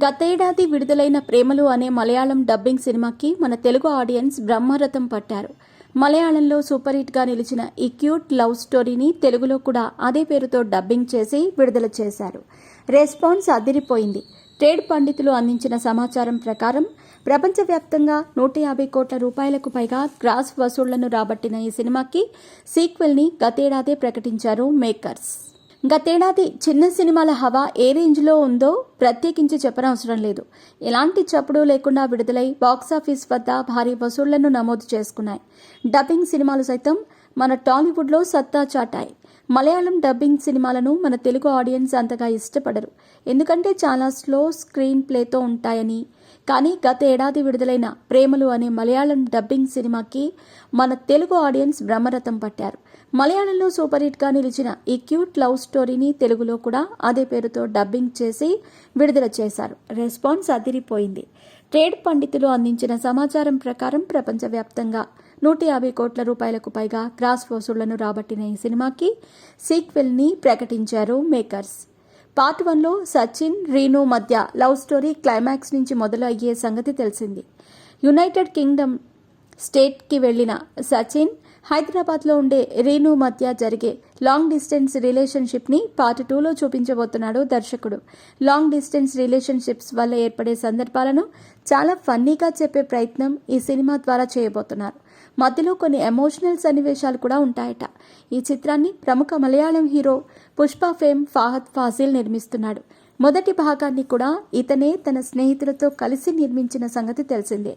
గతేడాది విడుదలైన ప్రేమలు అనే మలయాళం డబ్బింగ్ సినిమాకి మన తెలుగు ఆడియన్స్ బ్రహ్మరథం పట్టారు. మలయాళంలో సూపర్ హిట్గా నిలిచిన ఈ క్యూట్ లవ్ స్టోరీని తెలుగులో కూడా అదే పేరుతో డబ్బింగ్ చేసి విడుదల చేశారు. రెస్పాన్స్ అదిరిపోయింది. ట్రేడ్ పండితులు అందించిన సమాచారం ప్రకారం ప్రపంచవ్యాప్తంగా 150 కోట్ల రూపాయలకు పైగా గ్రాస్ వసూళ్లను రాబట్టిన ఈ సినిమాకి సీక్వెల్ని గతేడాదే ప్రకటించారు మేకర్స్. గతేడాది చిన్న సినిమాల హవా ఏ రేంజ్లో ఉందో ప్రత్యేకించి చెప్పనవసరం లేదు. ఎలాంటి చప్పుడు లేకుండా విడుదలై బాక్సాఫీస్ వద్ద భారీ వసూళ్లను నమోదు చేసుకున్నాయి. డబ్బింగ్ సినిమాలు సైతం మన టాలీవుడ్లో సత్తా చాటాయి. మలయాళం డబ్బింగ్ సినిమాలను మన తెలుగు ఆడియన్స్ అంతగా ఇష్టపడరు. ఎందుకంటే చాలా స్లో స్క్రీన్ ప్లేతో ఉంటాయని. కానీ గత ఏడాది విడుదలైన ప్రేమలు అనే మలయాళం డబ్బింగ్ సినిమాకి మన తెలుగు ఆడియన్స్ బ్రహ్మరథం పట్టారు. మలయాళంలో సూపర్ హిట్గా నిలిచిన ఈ క్యూట్ లవ్ స్టోరీని తెలుగులో కూడా అదే పేరుతో డబ్బింగ్ చేసి విడుదల చేశారు. రెస్పాన్స్ అదిరిపోయింది. ట్రేడ్ పండితులు అందించిన సమాచారం ప్రకారం ప్రపంచవ్యాప్తంగా 150 కోట్ల రూపాయలకు పైగా గ్రాస్ వసూళ్లను రాబట్టిన ఈ సినిమాకి సీక్వెల్ని ప్రకటించారు మేకర్స్. పార్ట్ 1లో సచిన్, రీను మధ్య లవ్ స్టోరీ క్లైమాక్స్ నుంచి మొదలు అయ్యే సంగతి తెలిసింది. యునైటెడ్ కింగ్డమ్ స్టేట్కి వెళ్లిన సచిన్, హైదరాబాద్లో ఉండే రీను మధ్య జరిగే లాంగ్ డిస్టెన్స్ రిలేషన్షిప్ని పార్ట్ 2లో చూపించబోతున్నాడు దర్శకుడు. లాంగ్ డిస్టెన్స్ రిలేషన్షిప్స్ వల్ల ఏర్పడే సందర్భాలను చాలా ఫన్నీగా చెప్పే ప్రయత్నం ఈ సినిమా ద్వారా చేయబోతున్నారు. మధ్యలో కొన్ని ఎమోషనల్ సన్నివేశాలు కూడా ఉంటాయట. ఈ చిత్రాన్ని ప్రముఖ మలయాళం హీరో పుష్ప ఫేమ్ ఫహద్ ఫాసిల్ నిర్మిస్తున్నాడు. మొదటి భాగాన్ని కూడా ఇతనే తన స్నేహితులతో కలిసి నిర్మించిన సంగతి తెలిసిందే.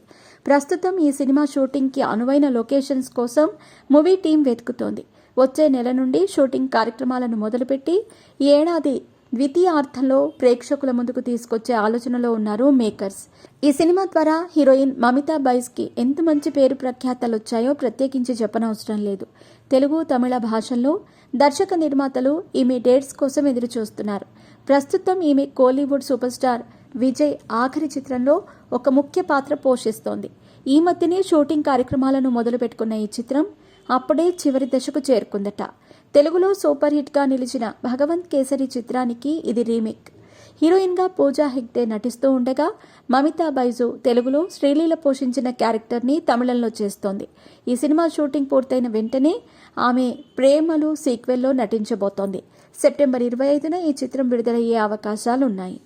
ప్రస్తుతం ఈ సినిమా షూటింగ్కి అనువైన లొకేషన్స్ కోసం మూవీ టీం వెతుకుతోంది. వచ్చే నెల నుండి షూటింగ్ కార్యక్రమాలను మొదలుపెట్టి ఈ ఏడాది ద్వితీయార్థంలో ప్రేక్షకుల ముందుకు తీసుకొచ్చే ఆలోచనలో ఉన్నారు మేకర్స్. ఈ సినిమా ద్వారా హీరోయిన్ మమితా బైస్కి ఎంత మంచి పేరు ప్రఖ్యాతలు వచ్చాయో ప్రత్యేకించి చెప్పనవసరం లేదు. తెలుగు, తమిళ భాషల్లో దర్శక నిర్మాతలు ఈమె డేట్స్ కోసం ఎదురు చూస్తున్నారు. ప్రస్తుతం ఈమె కోలీవుడ్ సూపర్ స్టార్ విజయ్ ఆఖరి చిత్రంలో ఒక ముఖ్య పాత్ర పోషిస్తోంది. ఈ మధ్యనే షూటింగ్ కార్యక్రమాలను మొదలు పెట్టుకున్న ఈ చిత్రం అప్పుడే చివరి దశకు చేరుకుందట. తెలుగులో సూపర్ హిట్గా నిలిచిన భగవంత్ కేసరి చిత్రానికి ఇది రీమేక్. హీరోయిన్గా పూజా హెగ్డే నటిస్తూ ఉండగా మమితా బైజు తెలుగులో శ్రీలీల పోషించిన క్యారెక్టర్ని తమిళంలో చేస్తోంది. ఈ సినిమా షూటింగ్ పూర్తయిన వెంటనే ఆమె ప్రేమలు సీక్వెల్లో నటించబోతోంది. సెప్టెంబర్ 25న ఈ చిత్రం విడుదలయ్యే అవకాశాలున్నాయి.